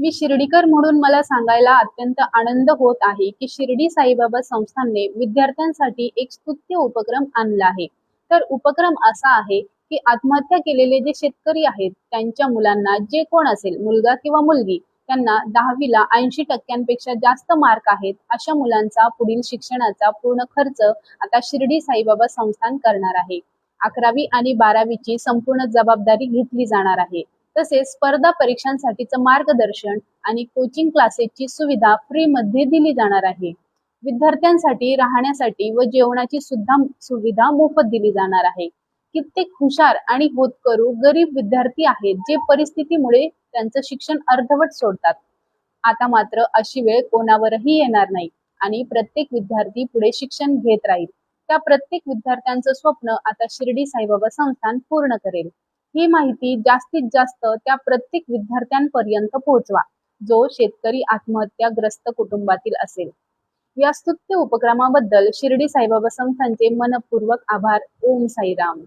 मी शिर्डीकर म्हणून मला सांगायला अत्यंत आनंद होत आहे की शिर्डी साईबाबा संस्थानने विद्यार्थ्यांसाठी एक स्तुत्य उपक्रम आणला आहे. तर उपक्रम असा आहे की आत्महत्या केलेले जे शेतकरी आहेत त्यांच्या मुलांना, जे कोण असेल मुलगा किंवा मुलगी, त्यांना 10वीला 80% जास्त मार्क आहेत अशा मुलांचा पुढील शिक्षणाचा पूर्ण खर्च आता शिर्डी साईबाबा संस्थान करणार आहे. 11वी आणि 12वीची संपूर्ण जबाबदारी घेतली जाणार आहे. तसेच स्पर्धा परीक्षांसाठीचं मार्गदर्शन आणि कोचिंग क्लासेसची सुविधा फ्री मध्ये दिली जाणार आहे. विद्यार्थ्यांसाठी राहण्यासाठी व जेवणाची सुद्धा सुविधा मोफत दिली जाणार आहे. कित्येक हुशार आणि होतकरू गरीब विद्यार्थी आहेत जे परिस्थितीमुळे त्यांचं शिक्षण अर्धवट सोडतात. आता मात्र अशी वेळ कोणावरही येणार नाही आणि प्रत्येक विद्यार्थी पुढे शिक्षण घेत राहील. त्या प्रत्येक विद्यार्थ्यांचं स्वप्न आता शिर्डी साईबाबा संस्थान पूर्ण करेल. ही माहिती जास्तीत जास्त त्या प्रत्येक विद्यार्थ्यांपर्यंत पोहोचवा जो शेतकरी आत्महत्याग्रस्त कुटुंबातील असेल. या स्तुत्य उपक्रमाबद्दल शिर्डी साईबाबा संस्थानचे मनपूर्वक आभार. ओम साईराम.